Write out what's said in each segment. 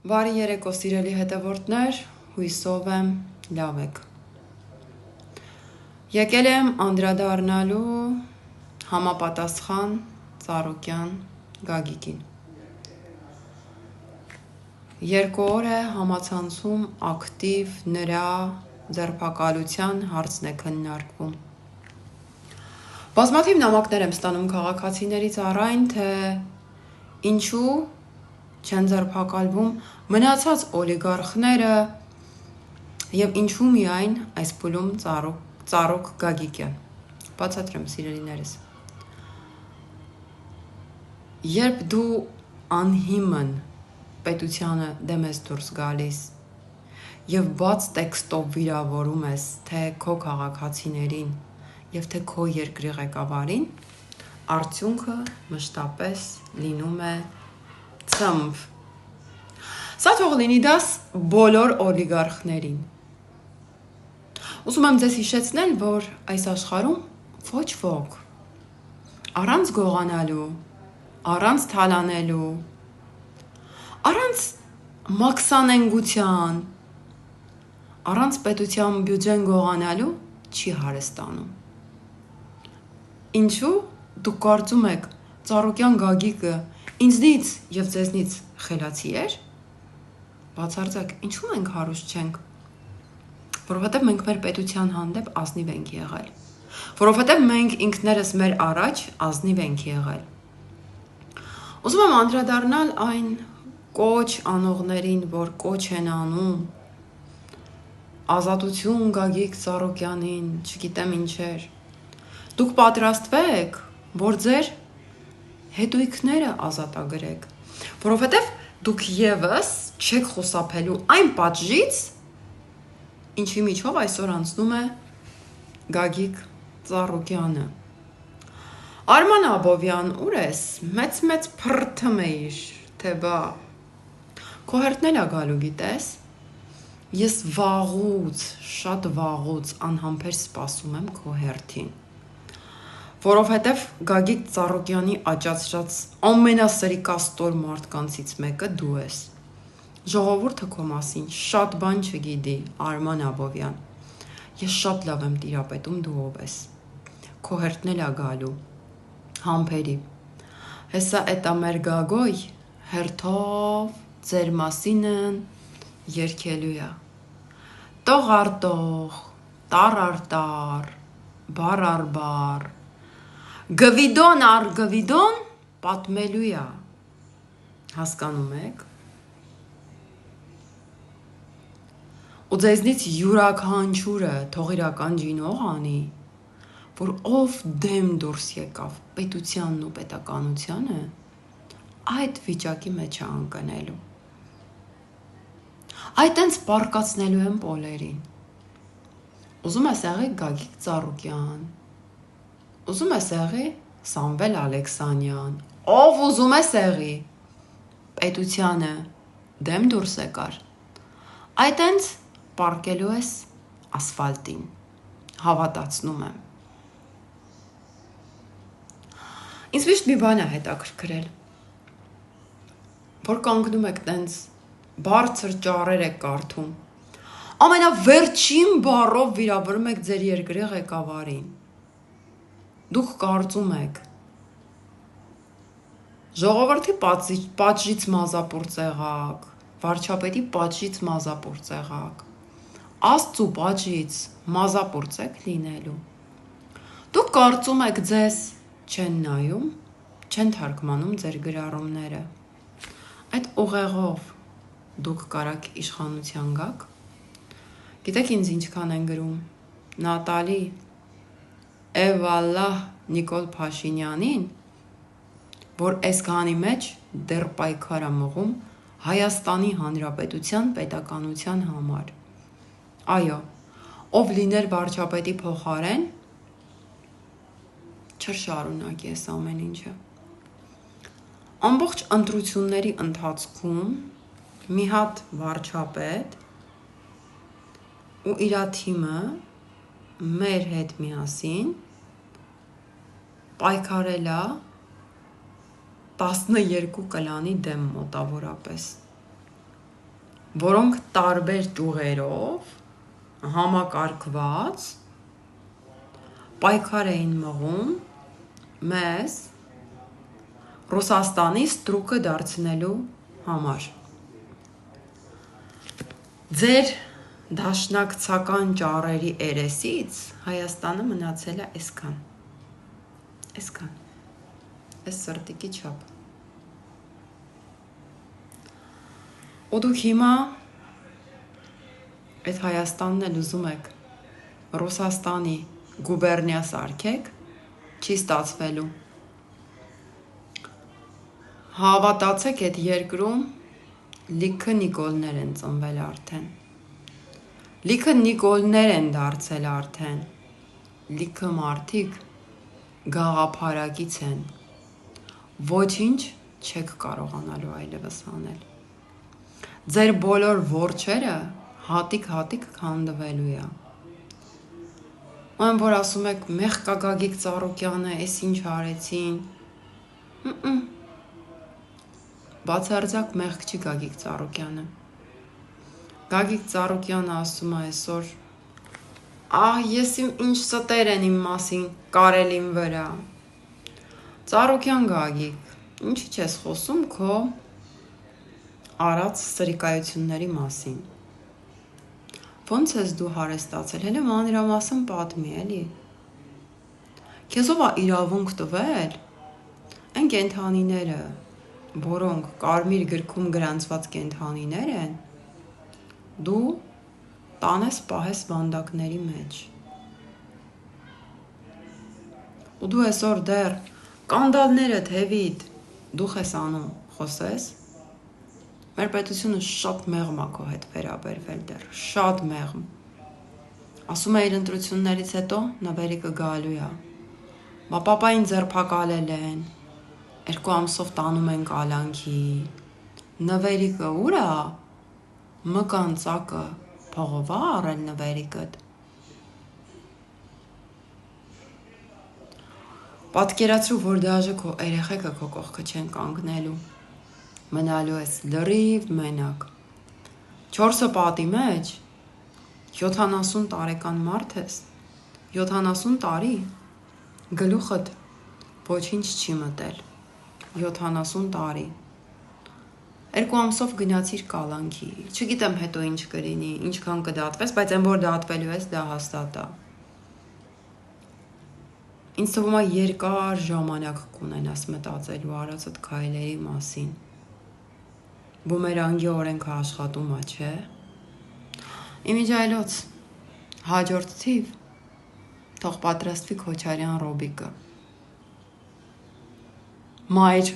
Բարի երեկո սիրելի հետևորդներ, հույսով եմ լավ եք։ Եկել եմ անդրադառնալու համապատասխան Ծառուկյան Գագիկին։ Երկու օր է համացանցում ակտիվ նրա ձերբակալության հարցն է քննարկվում։ Բազմաթիվ նամակներ եմ ստանում քաղաքացիներից առայն, թե ինչու չեն ձերբակալվում մնացած օլիգարխները եւ ինչու միայն այս փուլում Ծառուկ Գագիկյան։ Բացատրեմ սիրելիներս։ Երբ դու անհիմն պետությանը դեմ ես դուրս գալիս եւ բաց տեքստով վիրավորում ես թե քո քաղաքացիներին եւ թե քո երկրի ղեկավարին, արդյունքը մշտապես լինում է ցմփ։ Սա թող լինի դաս բոլոր օլիգարխներին։ Ուզում եմ ձեզ հիշեցնել, որ այս աշխարհում ոչ ոք առանց գողանալու, առանց թալանելու, առանց մաքսանենգության, առանց պետության բյուջեն գողանալու չի հարստանում։ Ինչու դուք կարծում եք Ծառուկյան Գագիկը ինձնից եւ ձեզնից խելացի էր։ Բացարձակ, ինչու մենք հարուստ չենք։ Որովհետեւ մենք մեր պետության հանդեպ ազնիվ ենք եղել։ Որովհետեւ մենք ինքներս մեր առաջ ազնիվ ենք եղել։ Ուզում եմ անդրադառնալ այն կոչ անողներին, որ կոչ են անում ազատություն Գագիկ Ծառուկյանին, չգիտեմ ինչեր։ Դուք պատրաստվեք, որ ձեր հետույքները ազատագրեք, որովհետև դուք եւս չեք խուսափելու այն պատժից, ինչի միջով այսօր անցնում է Գագիկ Ծառուկյանը։ Արման Աբովյան, ուր ես, մեծ փրթում էիր, թե բա, քո հերթն էլ ա գալու գիտես, ես վաղուց, շատ վաղուց անհամբեր սպասում եմ քո հերթին, որովհետև Գագիկ Ծառուկյանի աճացրած ամենասրիկաստոր մարդկանցից մեկը դու ես, ժողովուրդը քո մասին շատ բան չգիտի, Արման Աբովյան, ես շատ լավ եմ տիրապետում դու ով ես, քո հերթն էլ ա գալու, համբերի, հեսա էտա մեր գագոյ, հերթով ձեր մասինն երկելու է, տող առ տող, տառ առ տառ, բառ առ բառ, գվիդոն առ գվիդոն պատմելու է, հասկանում եք, ու ձեզնից յուրաքանչյուրը թող իրական ջինող անի, որ ով դեմ դուրս եկավ պետությանն ու պետականությանը, այդ վիճակի մեջ է ընկնելու։ Այդ տենց պարկացնելու եմ պոլերին։ Ուզում ես եղի Գագիկ Ծառուկյան, ուզում ես եղի Սամվել Ալեքսանյան, ով ուզում ես եղի պետությանը դեմ դուրս եկար, այդ տենց պարկելու ես ասֆալտին, հավատացնում եմ։ Ինձ միշտ մի բան է հետաքրքրել, որ կանգնում եք տենց բարձր ճառեր եք կարդում, ամենավերջին բառով վիրավորում եք ձեր երկրի ղեկավարին, դուք կարծում եք, ժողովրդի պատժից մազապուրծ եղաք, վարչապետի պատժից մազապուրծ եղաք, Աստծու պատժից մազապուրծ եք լինելու, դուք կարծում եք ձեզ չեն նայում, չեն թարգմանում ձեր գրառումները, այդ ուղեղով դուք կարաք իշխանության գաք, գիտեք ինձ ինչքան են գրում, Նատալի Էվալլահ Նիկոլ Փաշինյանին, որ այսքանի մեջ դեռ պայքար է մղում Հայաստանի Հանրապետության պետականության համար, այո, ով լիներ վարչապետի փոխարեն, չշարունակի ես ամեն ինչը, ամբողջ ընտրությունների ընթացքում մի հատ վարչապետ ու իրա թիմը մեր հետ միասին պայքարել է 12 կլանի դեմ մոտավորապես, որոնք տարբեր ճյուղերով համակարգված պայքար էին մղում մեզ Ռուսաստանի ստրուկը դարձնելու համար։ Ձեր դաշնակցական ճառերի երեսից Հայաստանը մնացել է այսքան։ Այսքան։ Այս սրտիկի չափ։ Ու դուք հիմա այդ Հայաստանն էլ ուզում եք Ռուսաստանի գուբերնիա սարքեք, չի ստացվելու։ Հավատացեք, այդ երկրում լիքը Նիկոլներ են ծնվել արդեն։ Լիքը Նիկոլներ են դարձել արդեն։ Լիքը մարդիկ գաղափարակից են։ Ոչինչ չեք կարողանալու այլևս անել։ Ձեր բոլոր որջերը հատիկ քանդվելու է։ Այն որ ասում եք մեղք կա Գագիկ Ծառուկյանը, էս ինչ արեցին։ Բացարձակ մեղք չի Գագիկ Ծառուկյանը։ Գագիկ Ծառուկյանը ասում է այսօր. ես ինչ ստեր են իմ մասին կարել իմ վրա։ Ծառուկյան Գագիկ, ինչի՞ չես խոսում քո արած սրիկայությունների մասին։ Ոնց ես դու հարստացել, հենց մանրամասն պատմի, էլի։ Քեզով է իրավունք տվել այն կենդանիները, որոնք կարմիր գրքում գրանցված կենդանիներ են, դու տանես պահես վանդակների մեջ։ Ու դու այսօր դեռ կանդալները թևիդ դուխ ես անում, խոսես։ Մեր պետությունը շատ մեղմ է քո հետ վերաբերվել դեռ, շատ մեղմ։ Ասում է իր ընտրություններից հետո նվերիկը գալու է։ Պապային ձերբակալել են, 2 ամսով տանում են կալանքի։ Նվերիկը ուր է։ Մկան ծակը փողով է առել նվերիկդ։ Պատկերացրու, որ դաժե քո երեխեքը քո կողքը չեն կանգնելու։ Մնալու ես լրիվ մենակ։ 4 պատի մեջ 70 տարեկան մարդ ես, 70 տարի գլուխդ ոչինչ չի մտել, 70 տարի, 2 ամսով գնացիր կալանքի, չգիտեմ հետո ինչ կրինի, ինչքան կդատվես, բայց այն որ դատվելու ես, դա հաստատ է։ Ինձ թվում է երկար ժամանակ կունենաս մտածելու արածդ քայլերի մասին։ Բումերանգի օրենքը աշխատում է, չէ։ Իմիջայլոց, հաջորդ թիվ, թող պատրաստվի Քոչարյան Ռոբիկը։ Մայր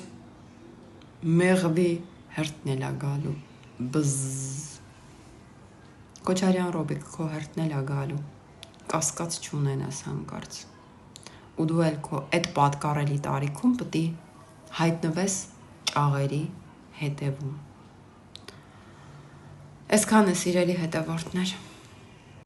մեղվի հերթն էլ է գալու, բզզ։ Քոչարյան Ռոբիկ, քո հերթն էլ է գալու, կասկած չունենաս հանկարծ։ Ու դու էլ քո այդ պատկառելի տարիքում պիտի հայտնվես ճաղերի հետևում։ Այսքան է, սիրելի հետևորդներ։